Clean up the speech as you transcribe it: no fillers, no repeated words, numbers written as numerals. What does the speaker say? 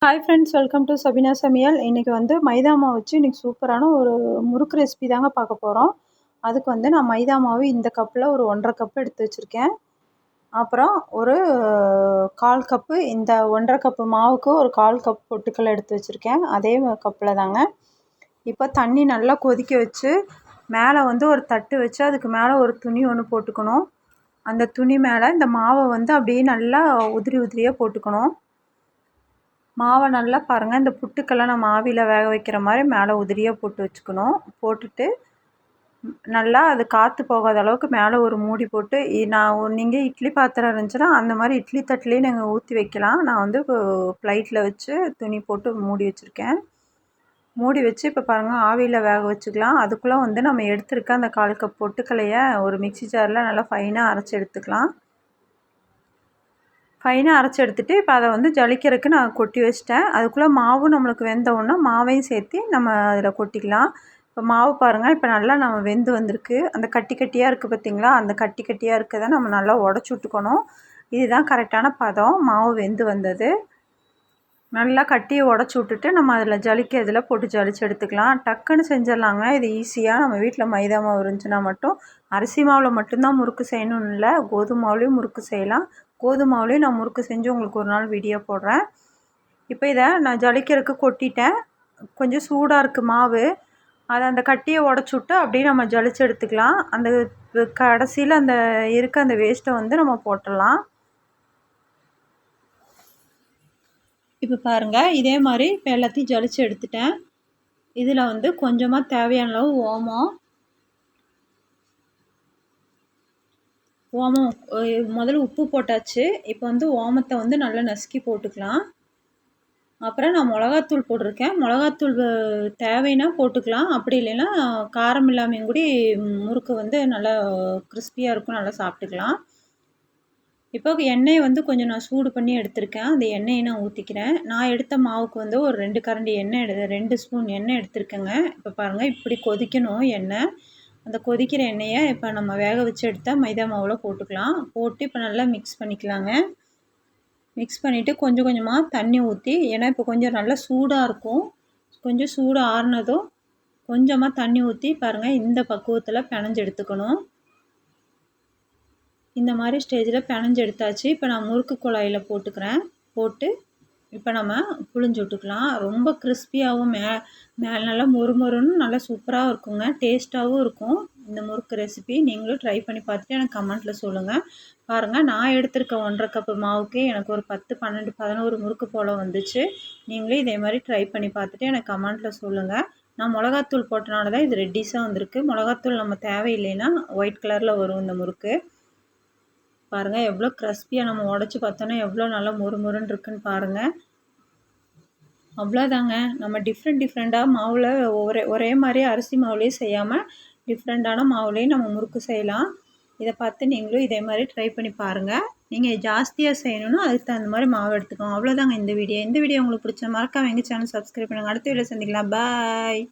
Hi friends, welcome to Sabina சமையல். இன்றைக்கி வந்து மைதா மாவு வச்சு இன்றைக்கி சூப்பரான ஒரு முறுக்கு ரெசிபி தாங்க பார்க்க போகிறோம். அதுக்கு வந்து நான் மைதா மாவு இந்த கப்பில் ஒரு 1.5 கப் எடுத்து வச்சுருக்கேன். அப்புறம் ஒரு 1/4 கப்பு, இந்த 1.5 கப்பு மாவுக்கு ஒரு 1/4 கப் பொட்டுக்கடலை எடுத்து வச்சுருக்கேன். அதே கப்பில் தாங்க. இப்போ தண்ணி நல்லா கொதிக்க வச்சு மேலே வந்து ஒரு தட்டு வச்சு அதுக்கு மேலே ஒரு துணி ஒன்று போட்டுக்கணும். அந்த துணி மேலே இந்த மாவை வந்து அப்படியே நல்லா உதிரியாக போட்டுக்கணும். மாவை நல்லா பாருங்கள், இந்த புட்டுக்கெல்லாம் நம்ம ஆவியில் வேக வைக்கிற மாதிரி மேலே உதிரியாக போட்டு வச்சுக்கணும். போட்டுட்டு நல்லா அது காற்று போகாத அளவுக்கு மேலே ஒரு மூடி போட்டு, நீங்கள் இட்லி பாத்திரம் இருந்துச்சுன்னா அந்த மாதிரி இட்லி தட்டுலேயே நீங்கள் ஊற்றி வைக்கலாம். நான் வந்து ப்ளைட்டில் வச்சு துணி போட்டு மூடி வச்சுருக்கேன். மூடி வச்சு இப்போ பாருங்கள், ஆவியில் வேக வச்சுக்கலாம். அதுக்குள்ளே வந்து நம்ம எடுத்துருக்க அந்த 1/4 கப் பொட்டுக்கல்லையை ஒரு மிக்ஸி ஜாரில் நல்லா ஃபைனாக அரைச்சி எடுத்துக்கலாம். ஃபைனாக அரைச்சி எடுத்துகிட்டு இப்போ அதை வந்து ஜலிக்கிறதுக்கு நான் கொட்டி வச்சிட்டேன். அதுக்குள்ளே மாவும் நம்மளுக்கு வெந்தவுடனே மாவையும் சேர்த்து நம்ம அதில் கொட்டிக்கலாம். இப்போ மாவு பாருங்கள், இப்போ நல்லா நம்ம வெந்து வந்திருக்கு. அந்த கட்டி கட்டியாக இருக்குது பார்த்திங்களா, அந்த கட்டி கட்டியாக இருக்கிறத நம்ம நல்லா உடச்சி விட்டுக்கணும். இதுதான் கரெக்டான பதம். மாவு வெந்து வந்தது. நல்லா கட்டியை உடச்சி விட்டுட்டு நம்ம அதில் ஜலிக்கிறதுல போட்டு ஜலிச்சு எடுத்துக்கலாம். டக்குன்னு செஞ்சிடலாங்க. இது ஈஸியாக நம்ம வீட்டில் மைதா மாவு இருந்துச்சுன்னா மட்டும், அரிசி மாவில் மட்டும்தான் முறுக்கு செய்யணும்னு இல்லை, கோதுமை மாவுலேயும் முறுக்கு செய்யலாம். கோதுமை மாவுலேயும் நான் முறுக்கு செஞ்சு உங்களுக்கு ஒரு நாள் வீடியோ போடுறேன். இப்போ இதை நான் ஜலிக்கிறதுக்கு கொட்டிட்டேன். கொஞ்சம் சூடாக இருக்குது மாவு. அதை அந்த கட்டியை உடச்சி விட்டு அப்படியே நம்ம ஜலிச்சு எடுத்துக்கலாம். அந்த கடைசியில் அந்த இருக்க அந்த வேஸ்ட்டை வந்து நம்ம போட்டுடலாம். இப்போ பாருங்கள், இதே மாதிரி இப்போ எல்லாத்தையும் ஜலிச்சு எடுத்துட்டேன். இதில் வந்து கொஞ்சமாக தேவையான அளவு ஓமம் முதல்ல உப்பு போட்டாச்சு. இப்போ வந்து ஓமத்தை வந்து நல்லா நசுக்கி போட்டுக்கலாம். அப்புறம் நான் மிளகாத்தூள் போட்டிருக்கேன். மிளகாத்தூள் தேவைன்னா போட்டுக்கலாம். அப்படி இல்லைன்னா காரம் இல்லாமையும் கூட முறுக்கு வந்து நல்லா கிறிஸ்பியாக இருக்கும், நல்லா சாப்பிட்டுக்கலாம். இப்போ எண்ணெயை வந்து கொஞ்சம் நான் சூடு பண்ணி எடுத்திருக்கேன். அந்த எண்ணெயை நான் ஊற்றிக்கிறேன். நான் எடுத்த மாவுக்கு வந்து ஒரு 2 கரண்டி எண்ணெய் 2 ஸ்பூன் எண்ணெய் எடுத்திருக்கேங்க. இப்போ பாருங்கள், இப்படி கொதிக்கணும் எண்ணெய். அந்த கொதிக்கிற எண்ணெயை இப்போ நம்ம வேக வச்சு எடுத்த மைதா மாவில் போட்டுக்கலாம். போட்டு இப்போ நல்லா மிக்ஸ் பண்ணிக்கலாங்க. மிக்ஸ் பண்ணிவிட்டு கொஞ்சம் கொஞ்சமாக தண்ணி ஊற்றி, ஏன்னா இப்போ கொஞ்சம் நல்லா சூடாக இருக்கும், கொஞ்சம் சூடு ஆறுனதும் கொஞ்சமாக தண்ணி ஊற்றி பாருங்கள், இந்த பக்குவத்தில் பிணைஞ்சு எடுத்துக்கணும். இந்த மாதிரி ஸ்டேஜில் பிணைஞ்சு எடுத்தாச்சு. இப்போ நான் முறுக்கு குழாயில் போட்டுக்கிறேன். போட்டு இப்போ நம்ம புழிஞ்சு விட்டுக்கலாம். ரொம்ப கிறிஸ்பியாகவும் மேலே நல்லா மொறுமொறுன்னு நல்லா சூப்பராக இருக்குங்க. டேஸ்ட்டாகவும் இருக்கும் இந்த முறுக்கு ரெசிபி. நீங்களும் ட்ரை பண்ணி பார்த்துட்டு எனக்கு கமெண்ட்டில் சொல்லுங்கள். பாருங்கள், நான் எடுத்திருக்க 1.5 கப்பு மாவுக்கு எனக்கு ஒரு 10, 12, 11 முறுக்கு போல் வந்துச்சு. நீங்களே இதே மாதிரி ட்ரை பண்ணி பார்த்துட்டு எனக்கு கமெண்ட்டில் சொல்லுங்கள். நான் மிளகாத்தூள் போட்டனால தான் இது ரெட்டிஸாக வந்திருக்கு. மிளகாத்தூள் நம்ம தேவையில்லைன்னா ஒயிட் கலரில் வரும் இந்த முறுக்கு. பாருங்கள், எவ்வளோ கிறிஸ்பியாக நம்ம உடச்சி பார்த்தோன்னா எவ்வளோ நல்லா மொறுமொறுன்னு இருக்குன்னு பாருங்கள். அவ்வளோதாங்க. நம்ம டிஃப்ரெண்ட்டாக மாவில் ஒரே மாதிரி அரிசி மாவுலேயே செய்யாமல் டிஃப்ரெண்ட்டான மாவுலேயும் நம்ம முறுக்கு செய்யலாம். இதை பார்த்து நீங்களும் இதே மாதிரி ட்ரை பண்ணி பாருங்கள். நீங்கள் ஜாஸ்தியாக செய்யணுன்னா அதுக்கு தகுந்த மாதிரி மாவு எடுத்துக்கோங்க. அவ்வளோதாங்க இந்த வீடியோ. இந்த வீடியோ உங்களுக்கு பிடிச்ச மறக்காம எங்கள் சேனல் சப்ஸ்கிரைப் பண்ணுங்கள். அடுத்த வீடியோ சந்திக்கலாம். பாய்.